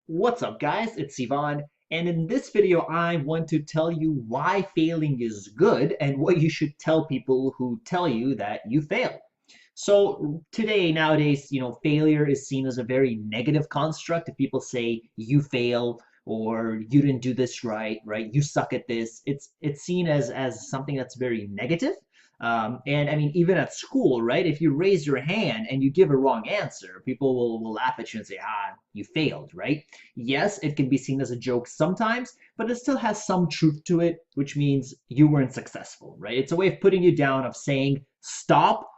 What's up, guys? It's Ivan, and in this video, I want to tell you why failing is good and what you should tell people who tell you that you fail. So today, nowadays, failure is seen as a very negative construct. If people say you fail or you didn't do this right, right? You suck at this. It's seen as something that's very negative. And I mean, even at school, right? If you raise your hand and you give a wrong answer, people will laugh at you and say, you failed, right? Yes, it can be seen as a joke sometimes, but it still has some truth to it, which means you weren't successful, right? It's a way of putting you down, of saying, stop,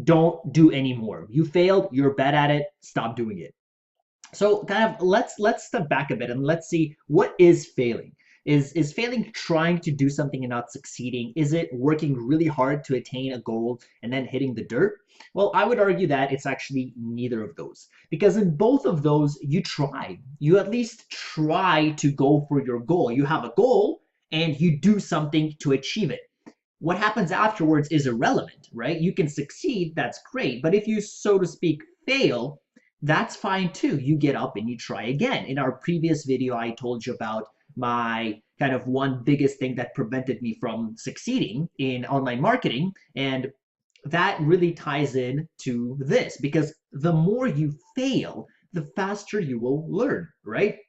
don't do anymore. You failed, you're bad at it, stop doing it. So kind of let's step back a bit and let's see what is failing. Is failing trying to do something and not succeeding? Is it working really hard to attain a goal and then hitting the dirt? Well, I would argue that it's actually neither of those. Because in both of those, you try. You at least try to go for your goal. You have a goal and you do something to achieve it. What happens afterwards is irrelevant, right? You can succeed, that's great. But if you, so to speak, fail, that's fine too. You get up and you try again. In our previous video, I told you about my kind of one biggest thing that prevented me from succeeding in online marketing. And that really ties in to this because the more you fail, the faster you will learn, right?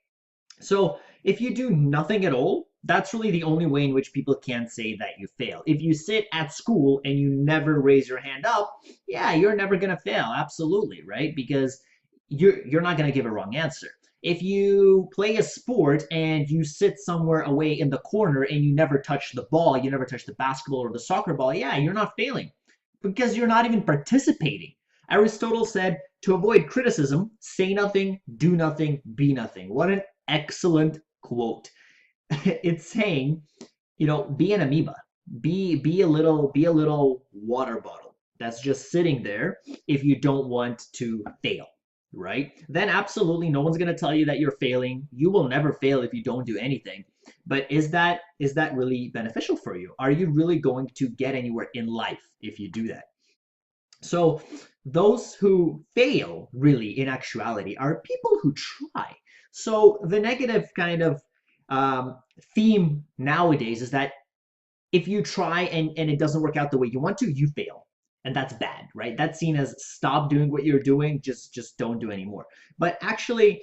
So if you do nothing at all, that's really the only way in which people can say that you fail. If you sit at school and you never raise your hand up, yeah, you're never gonna fail, absolutely, right? Because you're not gonna give a wrong answer. If you play a sport and you sit somewhere away in the corner and you never touch the ball, you never touch the basketball or the soccer ball, yeah, you're not failing because you're not even participating. Aristotle said to avoid criticism, say nothing, do nothing, be nothing. What an excellent quote. It's saying, be an amoeba. Be a little water bottle that's just sitting there if you don't want to fail, right? Then absolutely no one's going to tell you that you're failing. You will never fail if you don't do anything. But is that really beneficial for you? Are you really going to get anywhere in life if you do that? So those who fail really in actuality are people who try. So the negative kind of theme nowadays is that if you try and it doesn't work out the way you want to, you fail. And that's bad, right? That's seen as stop doing what you're doing, just don't do anymore. But actually,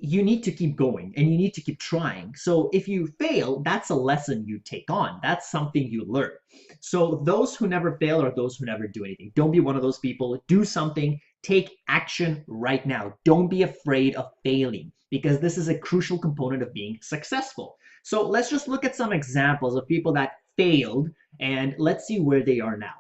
you need to keep going and you need to keep trying. So if you fail, that's a lesson you take on. That's something you learn. So those who never fail are those who never do anything. Don't be one of those people. Do something. Take action right now. Don't be afraid of failing because this is a crucial component of being successful. So let's just look at some examples of people that failed and let's see where they are now.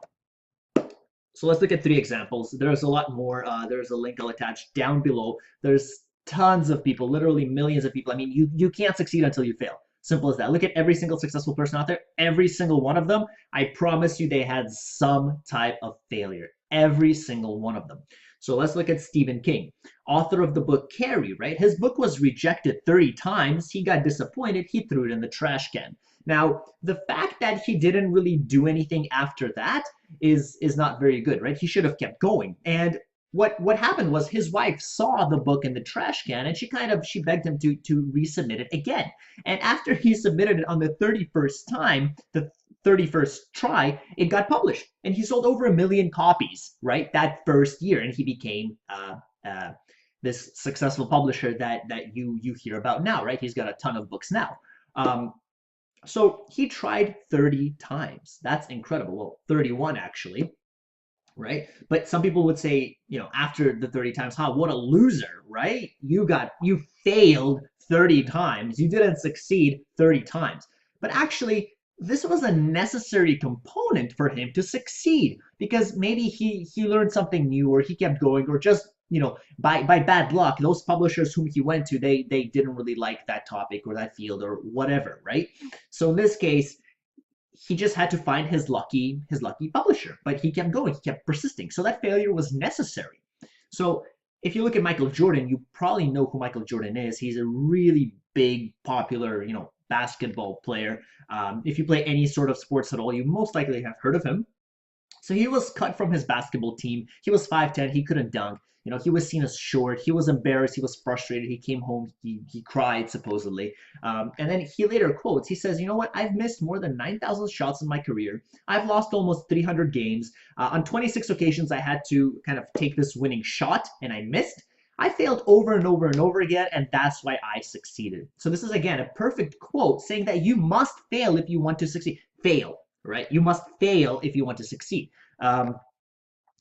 So let's look at three examples. There's a lot more. There's a link I'll attach down below. There's tons of people, literally millions of people. I mean, you can't succeed until you fail. Simple as that. Look at every single successful person out there. Every single one of them, I promise you they had some type of failure. Every single one of them. So let's look at Stephen King, author of the book Carrie, right? His book was rejected 30 times. He got disappointed. He threw it in the trash can. Now, the fact that he didn't really do anything after that is not very good, right? He should have kept going. And what happened was his wife saw the book in the trash can and she begged him to resubmit it again. And after he submitted it on the 31st time, the 31st try, it got published. And he sold over 1 million copies, right? That first year. And he became this successful publisher that you hear about now, right? He's got a ton of books now. So he tried 30 times. That's incredible. Well, 31 actually, right? But some people would say, after the 30 times, what a loser, right? You failed 30 times. You didn't succeed 30 times. But actually, this was a necessary component for him to succeed because maybe he learned something new or he kept going or just by bad luck, those publishers whom he went to, they didn't really like that topic or that field or whatever, right? So in this case, he just had to find his lucky publisher, but he kept going, he kept persisting. So that failure was necessary. So if you look at Michael Jordan, you probably know who Michael Jordan is. He's a really big, popular, basketball player. If you play any sort of sports at all, you most likely have heard of him. So he was cut from his basketball team. He was 5'10", he couldn't dunk. You know, he was seen as short. He was embarrassed. He was frustrated. He came home. He cried supposedly. And then he later quotes. He says, "You know what? I've missed more than 9,000 shots in my career. I've lost almost 300 games. On 26 occasions, I had to kind of take this winning shot, and I missed. I failed over and over and over again, and that's why I succeeded." So this is, again, a perfect quote saying that you must fail if you want to succeed. Fail, right? You must fail if you want to succeed.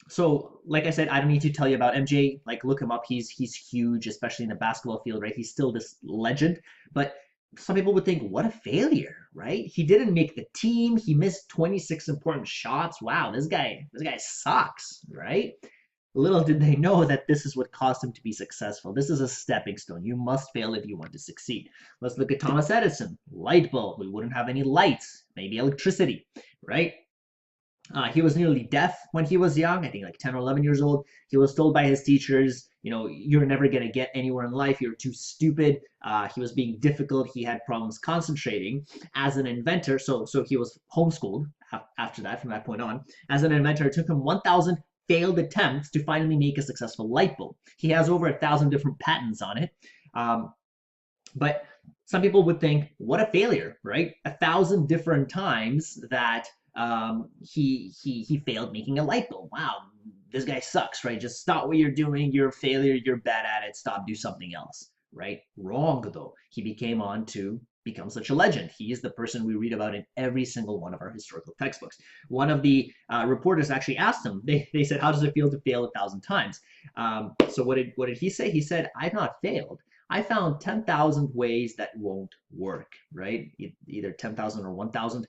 So, like I said, I don't need to tell you about MJ. Like, look him up. He's huge, especially in the basketball field, right? He's still this legend. But some people would think, what a failure, right? He didn't make the team. He missed 26 important shots. Wow, this guy sucks, right? Little did they know that this is what caused him to be successful. This is a stepping stone. You must fail if you want to succeed. Let's look at Thomas Edison. Light bulb. We wouldn't have any lights, maybe electricity, right? He was nearly deaf when he was young, I think like 10 or 11 years old. He was told by his teachers, you know, you're never going to get anywhere in life. You're too stupid. He was being difficult. He had problems concentrating as an inventor. So he was homeschooled after that, from that point on. As an inventor, it took him 1,000 failed attempts to finally make a successful light bulb. He has over 1,000 different patents on it. But some people would think, what a failure, right? 1,000 different times that he failed making a light bulb. Wow, this guy sucks, right? Just stop what you're doing. You're a failure. You're bad at it. Stop. Do something else, right? Wrong, though. He became on to become such a legend. He is the person we read about in every single one of our historical textbooks. One of the reporters actually asked him. They said, "How does it feel to fail 1,000 times?" So what did he say? He said, "I've not failed. I found 10,000 ways that won't work," right? Either 10,000 or 1,000.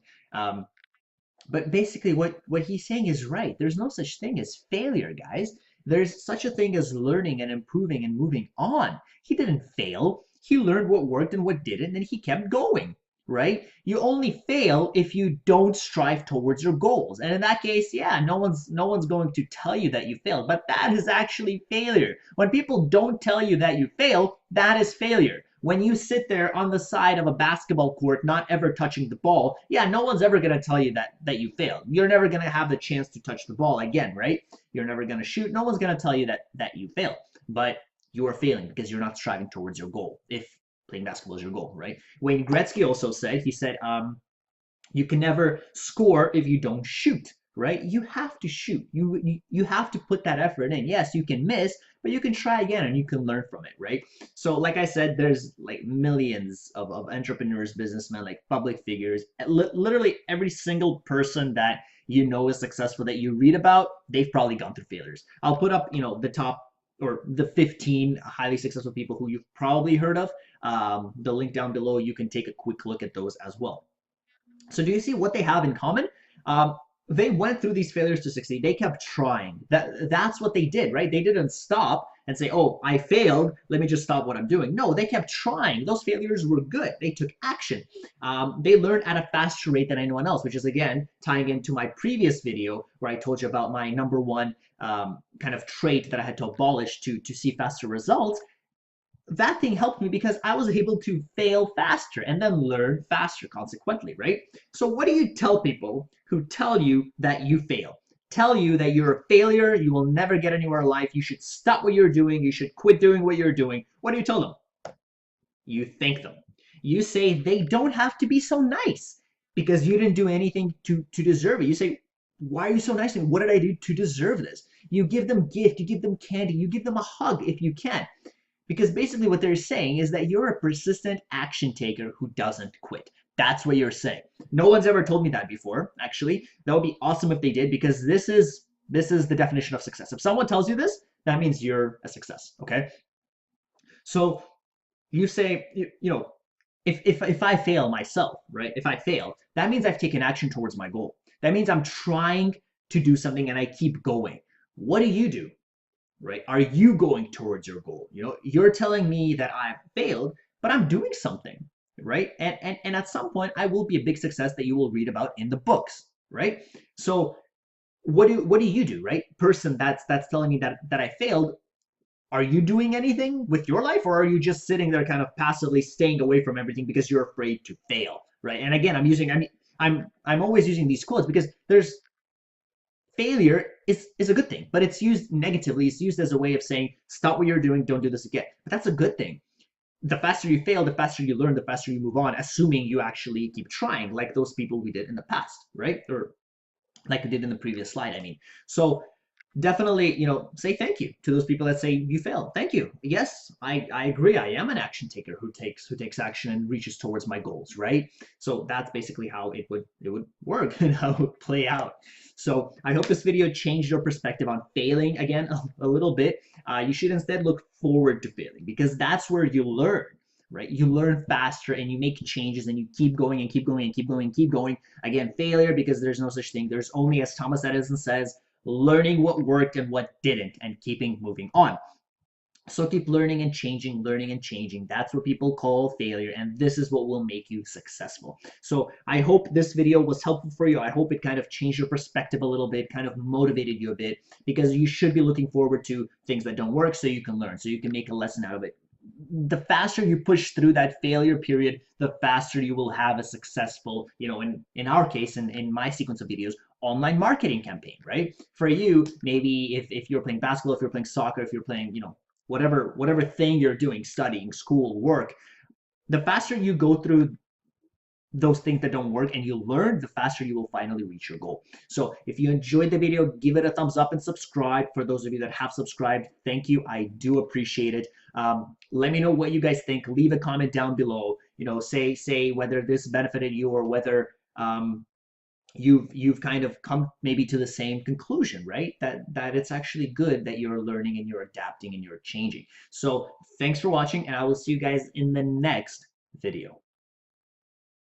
But basically what he's saying is right. There's no such thing as failure, guys. There's such a thing as learning and improving and moving on. He didn't fail. He learned what worked and what didn't, and he kept going, right? You only fail if you don't strive towards your goals. And in that case, yeah, no one's going to tell you that you failed, but that is actually failure. When people don't tell you that you failed, that is failure. When you sit there on the side of a basketball court, not ever touching the ball, yeah, no one's ever going to tell you that you failed. You're never going to have the chance to touch the ball again, right? You're never going to shoot. No one's going to tell you that you failed. But you are failing because you're not striving towards your goal, if playing basketball is your goal, right? Wayne Gretzky also said, you can never score if you don't shoot, right? You have to shoot. You have to put that effort in. Yes, you can miss, but you can try again and you can learn from it, right? So like I said, there's like millions of entrepreneurs, businessmen, like public figures. Literally every single person that you know is successful that you read about, they've probably gone through failures. I'll put up, you know, the top or the 15 highly successful people who you've probably heard of. The link down below, you can take a quick look at those as well. So do you see what they have in common? They went through these failures to succeed. They kept trying. That's what they did, right? They didn't stop and say, "Oh, I failed. Let me just stop what I'm doing." No, they kept trying. Those failures were good. They took action. They learned at a faster rate than anyone else, which is, again, tying into my previous video where I told you about my number one kind of trait that I had to abolish to see faster results. That thing helped me because I was able to fail faster and then learn faster consequently, right? So what do you tell people who tell you that you fail? Tell you that you're a failure, you will never get anywhere in life, you should stop what you're doing, you should quit doing what you're doing. What do you tell them? You thank them. You say they don't have to be so nice because you didn't do anything to deserve it. You say, "Why are you so nice to me? What did I do to deserve this?" You give them gift, you give them candy, you give them a hug if you can. Because basically what they're saying is that you're a persistent action taker who doesn't quit. That's what you're saying. No one's ever told me that before, actually. That would be awesome if they did, because this is the definition of success. If someone tells you this, that means you're a success, okay? So you say, you know, if I fail myself, right? If I fail, that means I've taken action towards my goal. That means I'm trying to do something and I keep going. What do? Right? Are you going towards your goal? You know, you're telling me that I've failed, but I'm doing something, right? And at some point, I will be a big success that you will read about in the books, right? So what do you do, right? Person that's telling me that I failed, are you doing anything with your life, or are you just sitting there kind of passively staying away from everything because you're afraid to fail, right? And again, I'm always using these quotes because there's failure is a good thing, but it's used negatively. It's used as a way of saying, stop what you're doing, don't do this again. But that's a good thing. The faster you fail, the faster you learn, the faster you move on, assuming you actually keep trying, like those people we did in the past, right? Or like we did in the previous slide, I mean. So definitely, say thank you to those people that say you failed. Thank you. Yes, I agree. I am an action taker who takes action and reaches towards my goals, right? So that's basically how it would work and how it would play out. So I hope this video changed your perspective on failing again a little bit. You should instead look forward to failing, because that's where you learn. Right? You learn faster and you make changes and you keep going and keep going and keep going and keep going. Again, failure, because there's no such thing. There's only, as Thomas Edison says, learning what worked and what didn't and keeping moving on. So keep learning and changing, learning and changing. That's what people call failure, and this is what will make you successful. So I hope this video was helpful for you. I hope it kind of changed your perspective a little bit, kind of motivated you a bit, because you should be looking forward to things that don't work so you can learn, so you can make a lesson out of it. The faster you push through that failure period, the faster you will have a successful, in our case, in my sequence of videos, online marketing campaign, right? For you, maybe if you're playing basketball, if you're playing soccer, if you're playing, whatever thing you're doing, studying, school, work, the faster you go through those things that don't work and you learn, the faster you will finally reach your goal. So if you enjoyed the video, give it a thumbs up and subscribe. For those of you that have subscribed, thank you. I do appreciate it. Let me know what you guys think. Leave a comment down below. Say whether this benefited you, or whether you've kind of come maybe to the same conclusion, right? That it's actually good that you're learning and you're adapting and you're changing. So thanks for watching, and I will see you guys in the next video.